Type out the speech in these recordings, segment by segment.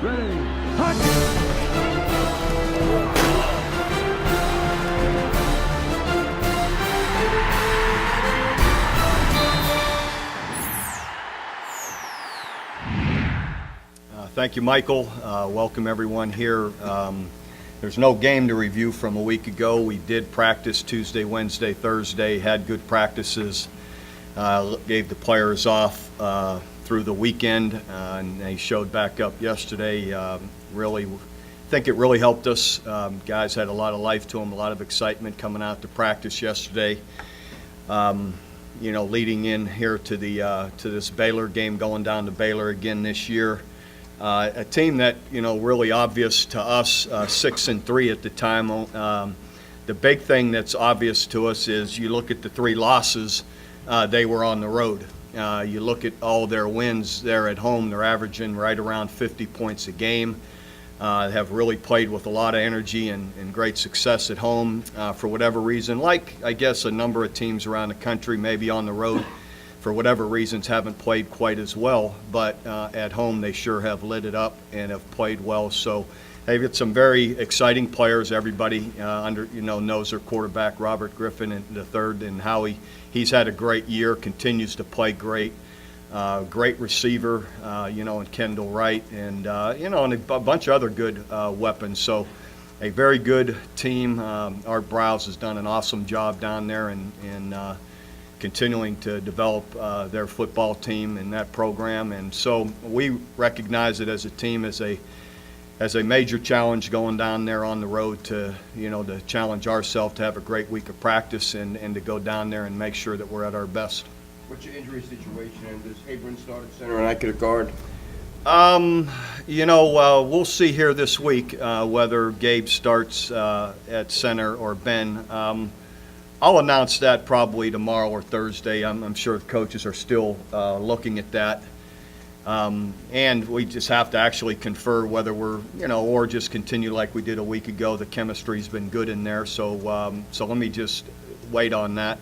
Ready, hunt! Thank you, Michael. Welcome everyone here. There's no game to review from a week ago. We did practice Tuesday, Wednesday, Thursday, had good practices, gave the players off through the weekend, and they showed back up yesterday. Really, think it really helped us. Guys had a lot of life to them, a lot of excitement coming out to practice yesterday. Leading in here to this Baylor game, going down to Baylor again this year. A team that, really obvious to us, 6-3 at the time. The big thing that's obvious to us is you look at the 3 losses, they were on the road. You look at all their wins, they're at home, they're averaging right around 50 points a game. Have really played with a lot of energy and great success at home for whatever reason. Like, I guess, a number of teams around the country, maybe on the road, for whatever reasons, haven't played quite as well, but at home they sure have lit it up and have played well. So they've got some very exciting players. Everybody knows their quarterback, Robert Griffin, the third, and how he's had a great year, continues to play great. Great receiver, and Kendall Wright, and and a bunch of other good weapons. So a very good team. Art Broyles has done an awesome job down there, and continuing to develop their football team and that program. And so we recognize it as a team as a major challenge going down there on the road to challenge ourselves to have a great week of practice and to go down there and make sure that we're at our best. What's your injury situation, and does Habron start at center and I get a guard? We'll see here this week whether Gabe starts at center or Ben. I'll announce that probably tomorrow or Thursday. I'm sure the coaches are still looking at that. And we just have to actually confer whether we're, or just continue like we did a week ago. The chemistry's been good in there, so let me just wait on that.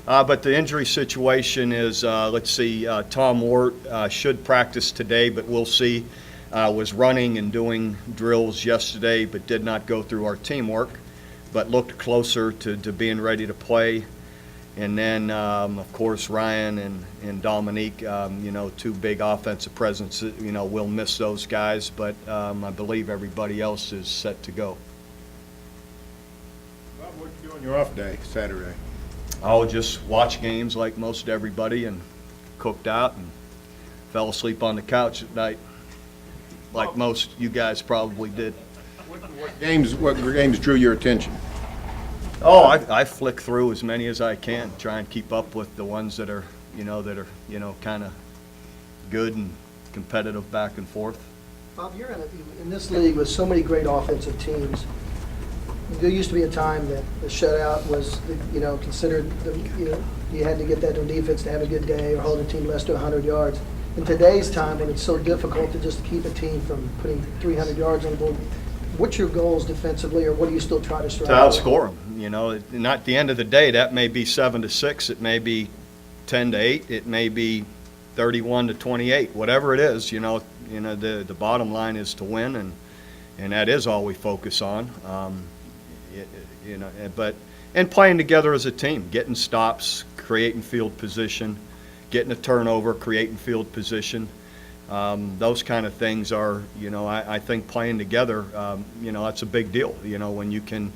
But the injury situation is, let's see, Tom Wart should practice today, but we'll see. Was running and doing drills yesterday, but did not go through our teamwork, but looked closer to being ready to play. And then, of course, Ryan and Dominique, 2 big offensive presence, we'll miss those guys, but I believe everybody else is set to go. Bob, what you do on your off day, Saturday? I'll just watch games like most everybody and cooked out and fell asleep on the couch at night, like most you guys probably did. What games drew your attention? Oh, I flick through as many as I can, try and keep up with the ones that are, kind of good and competitive back and forth. Bob, you're in this league with so many great offensive teams. There used to be a time that the shutout was, considered, you had to get that to defense to have a good day or hold a team less to 100 yards. In today's time, when it's so difficult to just keep a team from putting 300 yards on the board, what's your goals defensively, or what do you still try to strive to outscore them? And at the end of the day, that may be 7-6, it may be 10-8, it may be 31-28, whatever it is. The bottom line is to win, and that is all we focus on. And playing together as a team, getting stops, creating field position, getting a turnover, creating field position. Those kind of things are, I think playing together, that's a big deal. When you can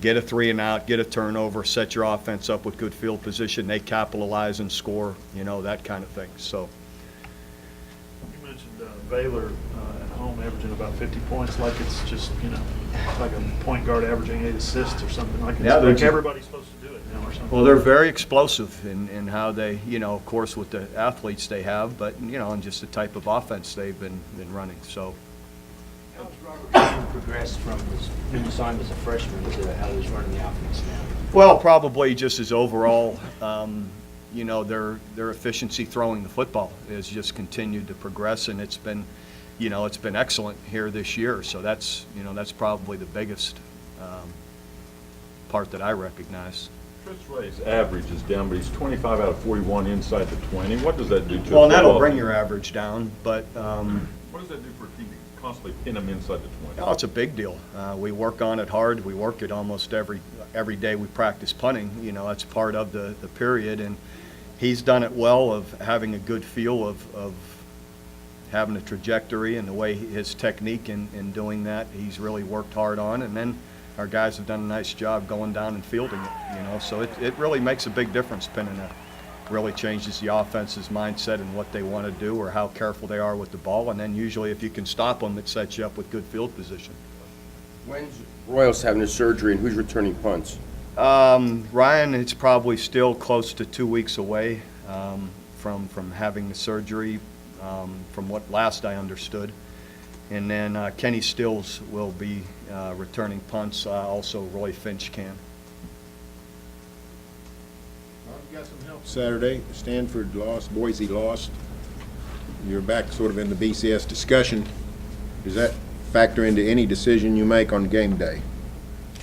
get a 3 and out, get a turnover, set your offense up with good field position, they capitalize and score, that kind of thing. So. You mentioned Baylor at home averaging about 50 points, like it's just, like a point guard averaging 8 assists or something. Like everybody's supposed to do it now or something. Well, they're very explosive in how they, of course, with the athletes they have, but, and just the type of offense they've been running. So. How has Robert progressed from when you saw him as a freshman to how he's running the offense now? Well, probably just his overall, their efficiency throwing the football has just continued to progress, and it's been excellent here this year. So that's probably the biggest part that I recognize. Chris Ray's average is down, but he's 25 out of 41 inside the 20. What does that do to Well, and that'll football bring team? your average down, but What does that do for a team to constantly pin them inside the 20? Oh, it's a big deal. We work on it hard. We work it almost every day we practice punting. You know, that's part of the period. And he's done it well of having a good feel of having a trajectory and the way his technique in doing that, he's really worked hard on. And then our guys have done a nice job going down and fielding it, you know. So it really makes a big difference pinning it. Really changes the offense's mindset and what they want to do or how careful they are with the ball. And then usually if you can stop them, it sets you up with good field position. When's Broyles having his surgery and who's returning punts? Ryan, it's probably still close to 2 weeks away from having the surgery, from what last I understood. And then Kenny Stills will be returning punts. Also, Roy Finch can. Well, you got some help Saturday. Stanford lost, Boise lost. You're back sort of in the BCS discussion. Does that factor into any decision you make on game day?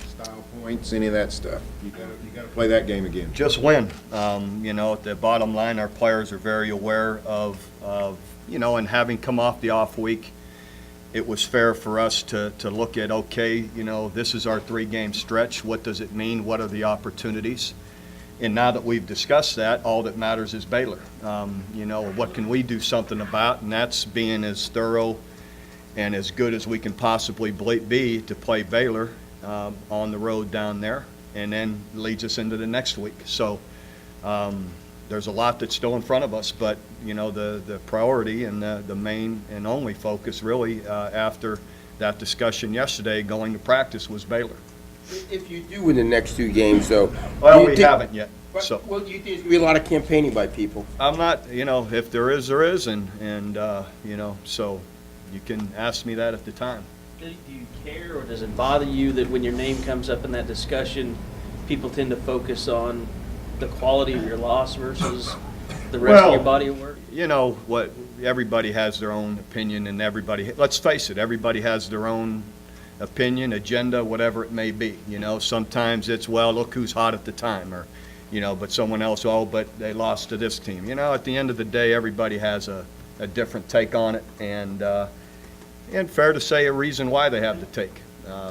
Style points, any of that stuff? You got to play that game again. Just win. You know, at the bottom line, our players are very aware of you know, and having come off the off week, it was fair for us to look at, okay, you know, this is our 3-game stretch. What does it mean? What are the opportunities? And now that we've discussed that, all that matters is Baylor. You know, what can we do something about? And that's being as thorough and as good as we can possibly be to play Baylor on the road down there, and then leads us into the next week. So there's a lot that's still in front of us, but, you know, the priority and the main and only focus really after that discussion yesterday going to practice was Baylor. If you do win the next 2 games, though. Well, do you we think- haven't yet. So Well, do you think there's going to be a lot of campaigning by people? I'm not, you know, if there is, there is, and you know, so you can ask me that at the time. Do you care, or does it bother you that when your name comes up in that discussion, people tend to focus on the quality of your loss versus the rest of your body of work? You know what? Everybody has their own opinion, and let's face it, everybody has their own opinion, agenda, whatever it may be. You know, sometimes it's, well, look who's hot at the time, or, you know, but someone else, oh, but they lost to this team. You know, at the end of the day, everybody has a different take on it, and fair to say a reason why they have the take.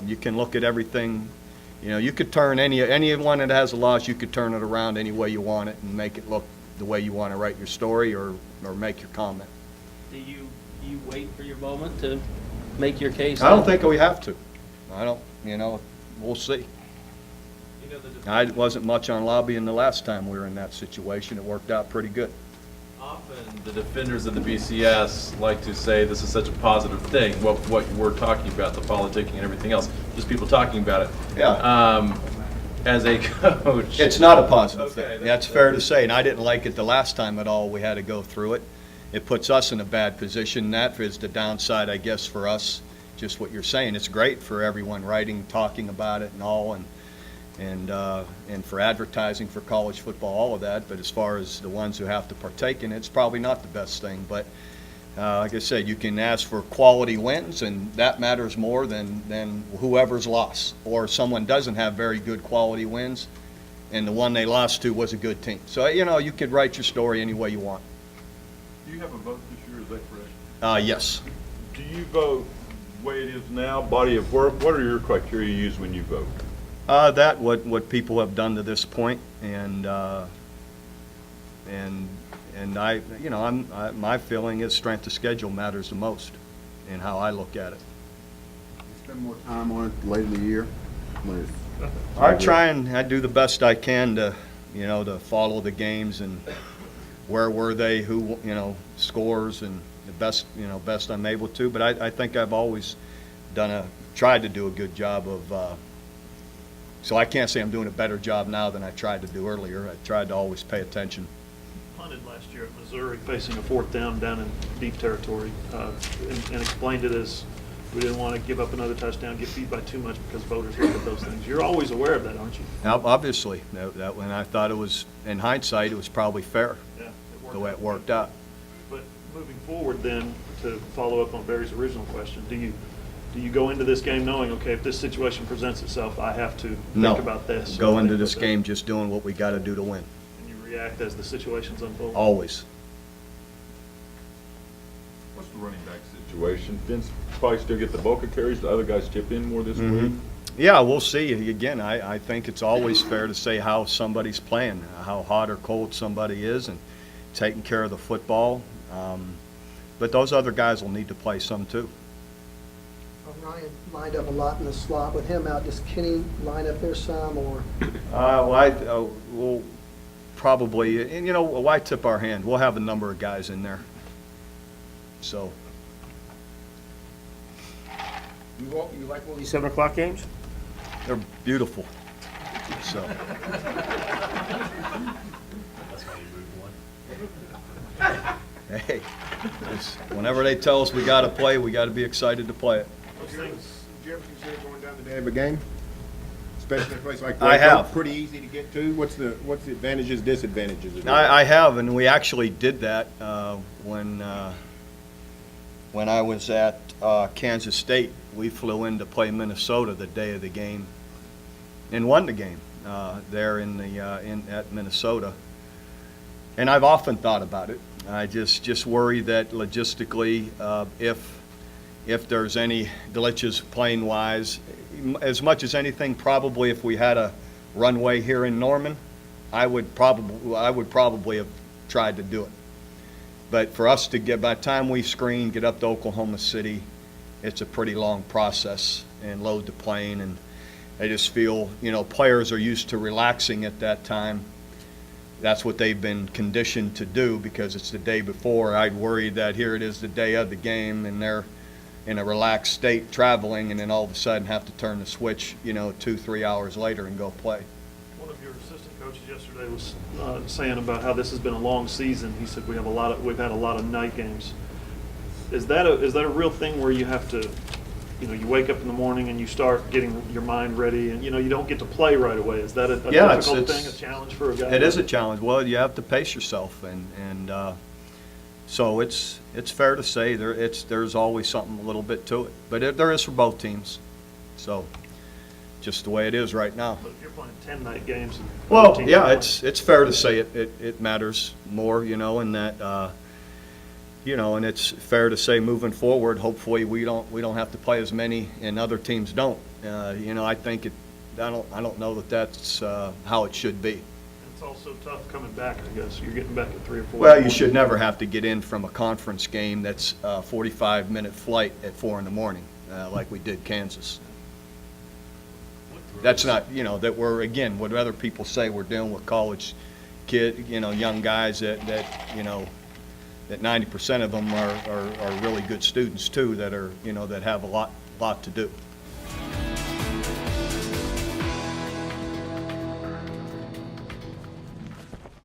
You can look at everything, you know, you could turn anyone that has a loss, you could turn it around any way you want it and make it look the way you want to write your story or make your comment. Do you wait for your moment to make your case? I don't think we have to. I don't, you know, we'll see. I wasn't much on lobbying the last time we were in that situation. It worked out pretty good. Often, the defenders of the BCS like to say this is such a positive thing, what we're talking about, the politicking and everything else, just people talking about it. Yeah. As a coach. It's not a positive Okay, thing. That's fair to say, and I didn't like it the last time at all. We had to go through it. It puts us in a bad position. That is the downside, I guess, for us. Just what you're saying. It's great for everyone writing, talking about it and all, and for advertising for college football, all of that. But as far as the ones who have to partake in it, it's probably not the best thing. But like I said, you can ask for quality wins, and that matters more than whoever's lost. Or someone doesn't have very good quality wins, and the one they lost to was a good team. So, you know, you could write your story any way you want. Do you have a vote this year, is that correct? Yes. Do you vote the way it is now, body of work? What are your criteria you use when you vote? What people have done to this point, and I, you know, my feeling is strength of schedule matters the most, in how I look at it. Spend more time on it later in the year. I do the best I can to, you know, to follow the games and where were they, who, you know, scores, and the best, you know, best I'm able to. But I think I've always tried to do a good job of. So I can't say I'm doing a better job now than I tried to do earlier. I tried to always pay attention. Punted last year at Missouri, facing a 4th down in deep territory, and explained it as we didn't want to give up another touchdown, get beat by too much because voters look at those things. You're always aware of that, aren't you? Obviously, that when I thought it was, in hindsight, it was probably fair, Yeah. the way it worked out. But moving forward then, to follow up on Barry's original question, do you go into this game knowing, okay, if this situation presents itself, I have to think about this? Go into this game just doing what we got to do to win. And you react as the situations unfold? Always. What's the running back situation? Finn's probably still get the bulk of carries, the other guys chip in more this week? Yeah, we'll see. Again, I think it's always fair to say how somebody's playing, how hot or cold somebody is, and taking care of the football. But those other guys will need to play some too. Ryan lined up a lot in the slot. With him out, does Kenny line up there some, or? We'll probably, and why tip our hand? We'll have a number of guys in there. So, You like all these 7 o'clock games? they're beautiful. So, hey, whenever they tell us we got to play, we got to be excited to play it. Those things, Did you ever consider going down the day of a game? Especially in a place like I Waco? have. Pretty easy to get to. What's the advantages, disadvantages of it? I have, and we actually did that when I was at Kansas State. We flew in to play Minnesota the day of the game and won the game there at Minnesota. And I've often thought about it. I just worry that logistically, if there's any glitches plane-wise, as much as anything, probably if we had a runway here in Norman, I would probably have tried to do it. But for us to get, by the time we screen, get up to Oklahoma City, it's a pretty long process, and load the plane, and I just feel, players are used to relaxing at that time. That's what they've been conditioned to do because it's the day before. I'd worry that here it is the day of the game, and they're in a relaxed state traveling, and then all of a sudden have to turn the switch, 2-3 hours later and go play. one of your assistant coaches yesterday was saying about how this has been a long season. He said we've had a lot of night games. Is that a real thing where you have to, you wake up in the morning and you start getting your mind ready, and you don't get to play right away? Is that a Yeah, difficult thing, a challenge for a guy? It is a challenge. Well, you have to pace yourself, and so it's fair to say there's always something a little bit to it, but there is for both teams. So just the way it is right now. But if you're playing 10-night games, and Well, 14 yeah, nights- it's fair to say it matters more, in that and it's fair to say moving forward, hopefully we don't have to play as many and other teams don't. I think I don't know that that's how it should be. It's also tough coming back, I guess. You're getting back at 3 or 4. Well, you should never have to get in from a conference game that's a 45-minute flight at 4 in the morning, like we did Kansas. That's not, that we're, again, what other people say, we're dealing with college young guys that 90% of them are really good students too, that are, that have a lot to do.